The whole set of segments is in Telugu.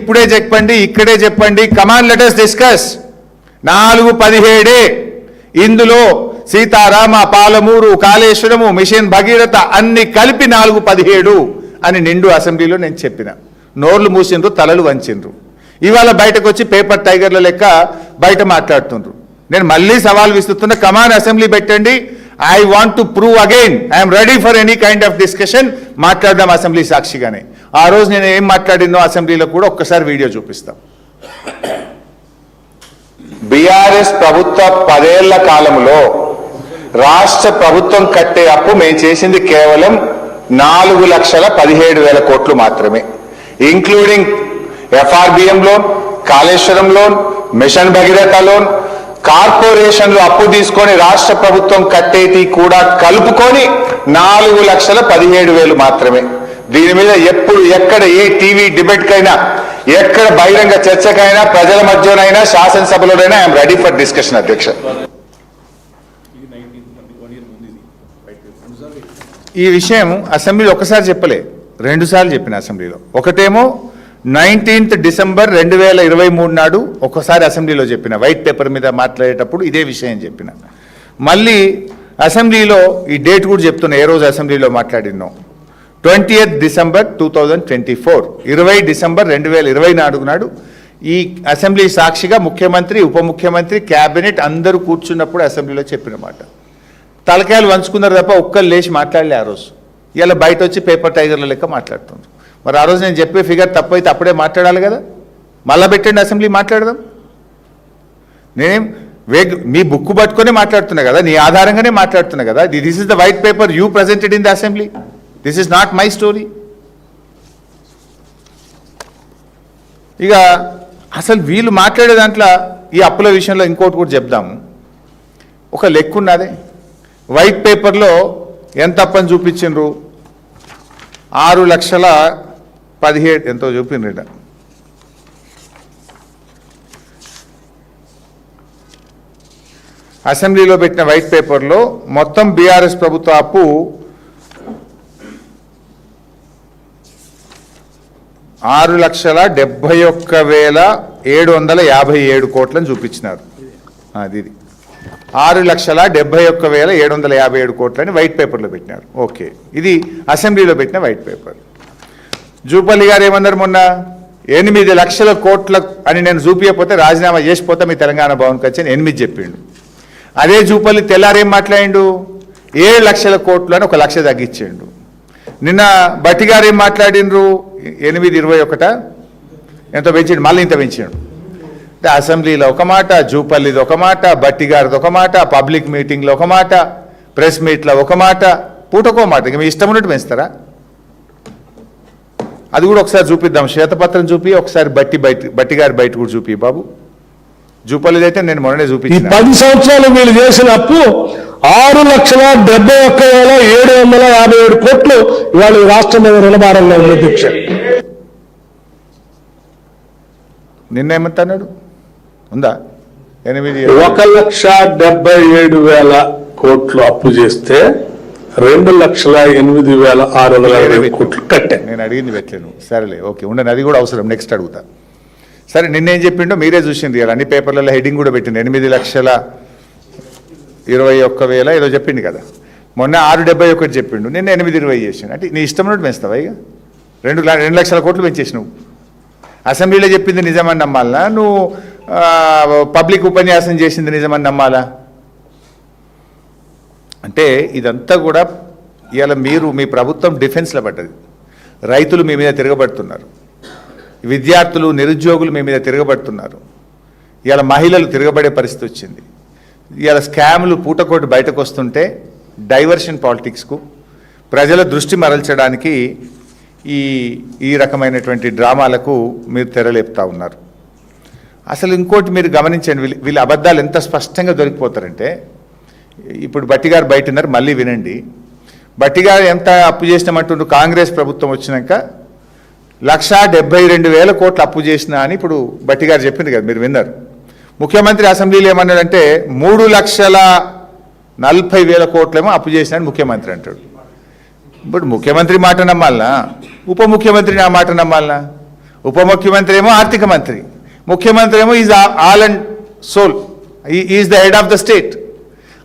ఇప్పుడే చెప్పండి, ఇక్కడే చెప్పండి. Come on let us discuss. 417 ఇందులో సీతారామ, పాలమూరు, కాళేశ్వరము, మిషన్ భగీరథ అన్ని కలిపి 417 అని నిండు అసెంబ్లీలో నేను చెప్పిన. నోర్లు మూసిండ్రు, తలలు వంచిండ్రు. ఇవాళ బయటకు వచ్చి పేపర్ టైగర్ల లెక్క బయట మాట్లాడుతుండ్రు. నేను మళ్ళీ సవాల్ విస్తున్నా, కమాన్ అసెంబ్లీ పెట్టండి. I want to prove again I'm ready for any kind of discussion. మాట్లాడదాం అసెంబ్లీ సాక్షిగానే. ఆ రోజు నేను ఏం మాట్లాడినో అసెంబ్లీలో కూడా ఒక్కసారి వీడియో చూపిస్తాం. బీఆర్ఎస్ ప్రభుత్వ 10 ఏళ్ల కాలంలో రాష్ట్ర ప్రభుత్వం కట్టే అప్పు మేము చేసింది కేవలం 4,17,000 కోట్లు మాత్రమే, including FRBM loan, Kaleshwaram loan, mission Bhagiratha loan, కార్పొరేషన్లు అప్పు తీసుకొని రాష్ట్ర ప్రభుత్వం కట్టేటి కూడా కలుపుకొని 4,17,000 మాత్రమే. దీని మీద ఎప్పుడు ఎక్కడ ఏ టీవీ డిబేట్కైనా, ఎక్కడ బహిరంగ చర్చకైనా, ప్రజల మధ్యనైనా, శాసనసభలోనైనా ఐఎమ్ రెడీ ఫర్ డిస్కషన్. అధ్యక్ష, ఈ విషయం అసెంబ్లీలో ఒకసారి చెప్పలే, 2 సార్లు చెప్పిన అసెంబ్లీలో. ఒకటేమో 19th డిసెంబర్ 2023 నాడు ఒకసారి అసెంబ్లీలో చెప్పిన, వైట్ పేపర్ మీద మాట్లాడేటప్పుడు ఇదే విషయం చెప్పిన. మళ్ళీ అసెంబ్లీలో ఈ డేట్ కూడా చెప్తున్నా, ఏ రోజు అసెంబ్లీలో మాట్లాడినో. 20th డిసెంబర్ 2024, 20 డిసెంబర్ 2024 నాడు ఈ అసెంబ్లీ సాక్షిగా ముఖ్యమంత్రి, ఉప ముఖ్యమంత్రి, క్యాబినెట్ అందరూ కూర్చున్నప్పుడు అసెంబ్లీలో చెప్పిన మాట. తలకాయలు వంచుకున్నారు తప్ప ఒక్కరు లేచి మాట్లాడలే ఆ రోజు. ఇలా బయట వచ్చి పేపర్ టైగర్ల లెక్క మాట్లాడుతున్నారు. మరి ఆ రోజు నేను చెప్పే ఫిగర్ తప్పైతే అప్పుడే మాట్లాడాలి కదా. మళ్ళా పెట్టండి అసెంబ్లీ, మాట్లాడదాం. నేనేం మీ బుక్ పట్టుకొని మాట్లాడుతున్నా కదా, నీ ఆధారంగానే మాట్లాడుతున్నా కదా. This is the white paper you presented in the assembly. This is not my story. ఇక అసలు వీళ్ళు మాట్లాడే దాంట్లో ఈ అప్పుల విషయంలో ఇంకోటి కూడా చెప్దాము. ఒక లెక్క ఉన్నదే వైట్ పేపర్లో ఎంత అప్పని చూపించిండ్రు, 6,17,000 ఎంతో చూపిండ్రు. అసెంబ్లీలో పెట్టిన వైట్ పేపర్లో మొత్తం బీఆర్ఎస్ ప్రభుత్వ అప్పు 6,71,757 కోట్లని చూపించినారు. అది 6,71,757 కోట్లని వైట్ పేపర్లో పెట్టినారు. ఓకే, ఇది అసెంబ్లీలో పెట్టిన వైట్ పేపర్. జూపల్లి గారు ఏమన్నారు మొన్న, 8 లక్షల కోట్ల అని నేను చూపించకపోతే రాజీనామా చేసిపోతే మీ తెలంగాణ భవన్కి వచ్చి 8 చెప్పిండు. అదే జూపల్లి తెల్లారేం మాట్లాడిండు, 7 లక్షల కోట్లు అని 1 లక్ష తగ్గించిండు. నిన్న బట్టి గారు ఏం మాట్లాడిండ్రు, 821 ఎంతో పెంచిండు, మళ్ళీ ఇంత పెంచాడు. అసెంబ్లీలో ఒక మాట, జూపల్లిది ఒక మాట, బట్టి గారిది ఒక మాట, పబ్లిక్ మీటింగ్లో ఒక మాట, ప్రెస్ మీట్లో ఒక మాట, పూటకో మాట. ఇక మీ ఇష్టం ఉన్నట్టు పెంచుతారా? అది కూడా ఒకసారి చూపిద్దాం, శ్వేతపత్రం చూపి ఒకసారి బట్టి గారి బయట కూడా చూపి బాబు. జూపల్లిది అయితే నేను మొన్ననే చూపించాను. 10 సంవత్సరాలు వీళ్ళు చేసిన అప్పు 6,71,757 కోట్లు ఇవాళ రాష్ట్రం మీద రుణభారంలో ఉంది. దీక్ష నిన్నేమంటున్నాడు, ఉందా 1,77,000 కోట్లు అప్పు చేస్తే 2,08,620 కోట్లు కట్టే. నేను అడిగింది పెట్టలేను, సరేలే ఓకే ఉండను, అది కూడా అవసరం, నెక్స్ట్ అడుగుతా. సరే నిన్నేం చెప్పిండో మీరే చూసింది కదా, అన్ని పేపర్లలో హెడ్డింగ్ కూడా పెట్టింది, 8,21,000 ఏదో చెప్పింది కదా. మొన్న 671 చెప్పిండు, నిన్న 820 చేసిండు. అంటే నీ ఇష్టం ఉన్నట్టు పెంచుతావా? ఇక 2 లక్షల కోట్లు పెంచేసినావు. అసెంబ్లీలో చెప్పింది నిజమని నమ్మాలా, నువ్వు పబ్లిక్ ఉపన్యాసం చేసింది నిజమని నమ్మాలా? అంటే ఇదంతా కూడా ఇవాళ మీ ప్రభుత్వం డిఫెన్స్లో పడ్డది. రైతులు మీ మీద తిరగబడుతున్నారు, విద్యార్థులు, నిరుద్యోగులు మీ మీద తిరగబడుతున్నారు. ఇవాళ మహిళలు తిరగబడే పరిస్థితి వచ్చింది. ఇవాళ స్కాములు పూటకోటి బయటకు వస్తుంటే డైవర్షన్ పాలిటిక్స్కు ప్రజల దృష్టి మరల్చడానికి ఈ రకమైనటువంటి డ్రామాలకు మీరు తెరలేపుతా ఉన్నారు. అసలు ఇంకోటి మీరు గమనించండి, వీళ్ళ అబద్ధాలు ఎంత స్పష్టంగా దొరికిపోతారంటే, ఇప్పుడు బట్టి గారు బయట ఉన్నారు, మళ్ళీ వినండి. బట్టి గారు ఎంత అప్పు చేసినామంటుండ్రు, కాంగ్రెస్ ప్రభుత్వం వచ్చినాక 1,72,000 కోట్లు అప్పు చేసినా అని ఇప్పుడు బట్టి గారు చెప్పింది కదా, మీరు విన్నారు. ముఖ్యమంత్రి అసెంబ్లీలో ఏమన్నాడంటే 3,40,000 కోట్లేమో అప్పు చేసినా అని ముఖ్యమంత్రి అంటాడు. ఇప్పుడు ముఖ్యమంత్రి మాట నమ్మాలనా, ఉప ముఖ్యమంత్రి నా మాట నమ్మాలనా? ఉప ముఖ్యమంత్రి ఏమో ఆర్థిక మంత్రి, ముఖ్యమంత్రి ఏమో is all and soul, is the head of the state.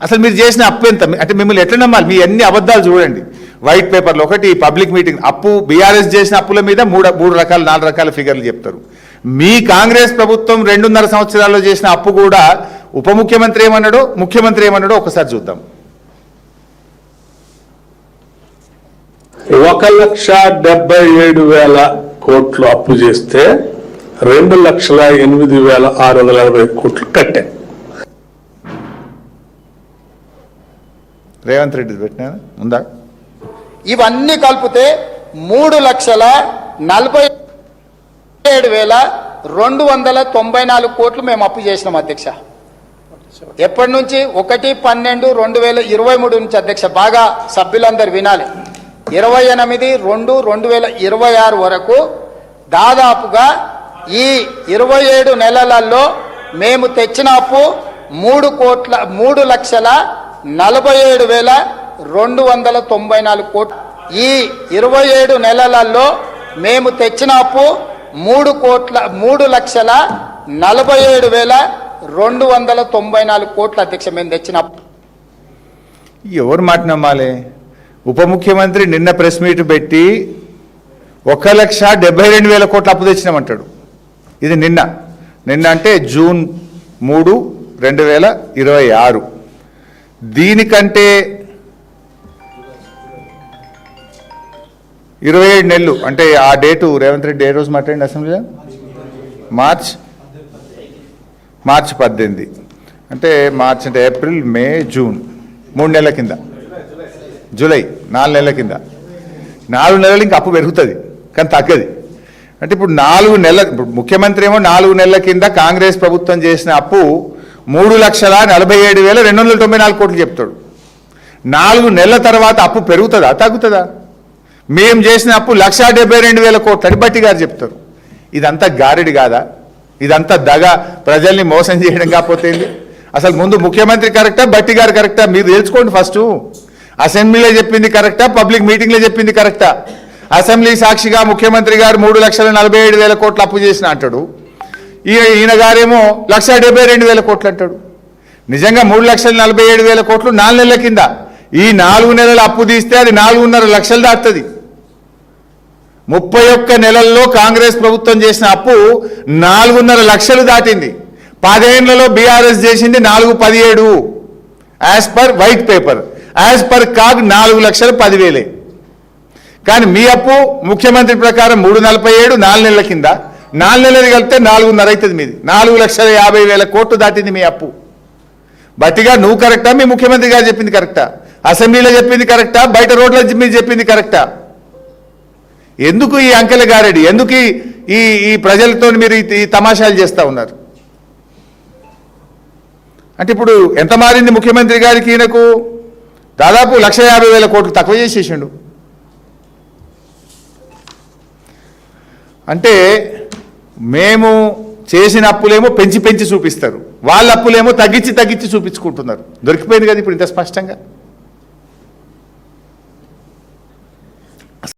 అసలు మీరు చేసిన అప్పు ఎంత? అంటే మిమ్మల్ని ఎట్లా నమ్మాలి? మీ అన్ని అబద్ధాలు చూడండి. వైట్ పేపర్లో ఒకటి, పబ్లిక్ మీటింగ్ అప్పు, బీఆర్ఎస్ చేసిన అప్పుల మీద మూడు రకాల 4 రకాల ఫిగర్లు చెప్తారు. మీ కాంగ్రెస్ ప్రభుత్వం 2.5 సంవత్సరాల్లో చేసిన అప్పు కూడా ఉప ముఖ్యమంత్రి ఏమన్నాడో, ముఖ్యమంత్రి ఏమన్నాడో ఒకసారి చూద్దాం. 1,77,000 కోట్లు అప్పు చేస్తే 2,08,680 కోట్లు కట్టాం. రేవంత్ రెడ్డి పెట్టినా ఉందా? ఇవన్నీ కలిపితే 3,47,294 కోట్లు మేము అప్పు చేసినాం అధ్యక్ష. ఎప్పటి నుంచి? 1/12/2023 నుంచి అధ్యక్ష. బాగా సభ్యులందరూ వినాలి. 28/2/2026 వరకు దాదాపుగా ఈ 27 నెలలలో మేము తెచ్చిన అప్పు 3,47,294 కోట్లు. ఈ 27 నెలలలో మేము తెచ్చిన అప్పు 3,47,294 కోట్ల అధ్యక్ష. మేము తెచ్చిన అప్పు. ఎవరు మాట నమ్మాలి? ఉప ముఖ్యమంత్రి నిన్న ప్రెస్ మీట్ పెట్టి 1,72,000 కోట్ల అప్పు తెచ్చినామంటాడు. ఇది నిన్న అంటే జూన్ 3, 2026. దీనికంటే 27 నెలలు అంటే ఆ డేటు రేవంత్ రెడ్డి ఏ రోజు మాట్లాడింది అసెంబ్లీలో? మార్చ్ 18. అంటే మార్చ్ అంటే ఏప్రిల్, మే, జూన్ 3 నెలల కింద, జూలై 4 నెలల కింద. 4 నెలలు ఇంకా అప్పు పెరుగుతుంది కానీ తగ్గది. అంటే ఇప్పుడు 4 నెలల, ఇప్పుడు ముఖ్యమంత్రి ఏమో 4 నెలల కింద కాంగ్రెస్ ప్రభుత్వం చేసిన అప్పు 3,47,294 కోట్లు చెప్తాడు. 4 నెలల తర్వాత అప్పు పెరుగుతుందా తగ్గుతుందా? మేము చేసిన అప్పు 1,72,000 కోట్లు అని బట్టి గారు చెప్తారు. ఇదంతా గారెడి కాదా? ఇదంతా దగ, ప్రజల్ని మోసం చేయడం కాకపోతే ఏంది? అసలు ముందు ముఖ్యమంత్రి కరెక్టా, బట్టి గారు కరెక్టా? మీరు తెలుసుకోండి ఫస్ట్. అసెంబ్లీలో చెప్పింది కరెక్టా, పబ్లిక్ మీటింగ్లో చెప్పింది కరెక్టా? అసెంబ్లీ సాక్షిగా ముఖ్యమంత్రి గారు 3,47,000 కోట్లు అప్పు చేసిన అంటాడు. ఈయన గారేమో 1,72,000 కోట్లు అంటాడు. నిజంగా 3,47,000 కోట్లు 4 నెలల కింద. ఈ 4 నెలల అప్పు తీస్తే అది 4.5 లక్షలు దాటుతుంది. 31 నెలల్లో కాంగ్రెస్ ప్రభుత్వం చేసిన అప్పు 4.5 లక్షలు దాటింది. 10 ఏళ్లలో బీఆర్ఎస్ చేసింది 4,17 as per white paper. As per CAG 4,10,000. కానీ మీ అప్పు ముఖ్యమంత్రి ప్రకారం 3,47 4 నెలల కింద. 4 నెలలు కలిపితే 4.5 అవుతుంది మీది. 4,50,000 కోట్లు దాటింది మీ అప్పు. బట్టిగా నువ్వు కరెక్టా, మీ ముఖ్యమంత్రి గారు చెప్పింది కరెక్టా? అసెంబ్లీలో చెప్పింది కరెక్టా, బయట రోడ్ల మీరు చెప్పింది కరెక్టా? ఎందుకు ఈ అంకెల గారెడి? ఎందుకు ఈ ప్రజలతో మీరు ఈ తమాషాలు చేస్తూ ఉన్నారు? అంటే ఇప్పుడు ఎంత మారింది ముఖ్యమంత్రి గారికి? ఈయనకు దాదాపు 1,50,000 కోట్లు తక్కువ చేసేసిండు. అంటే మేము చేసిన అప్పులేమో పెంచి చూపిస్తారు, వాళ్ళ అప్పులేమో తగ్గించి చూపించుకుంటున్నారు. దొరికిపోయింది కదా ఇప్పుడు ఇంత స్పష్టంగా.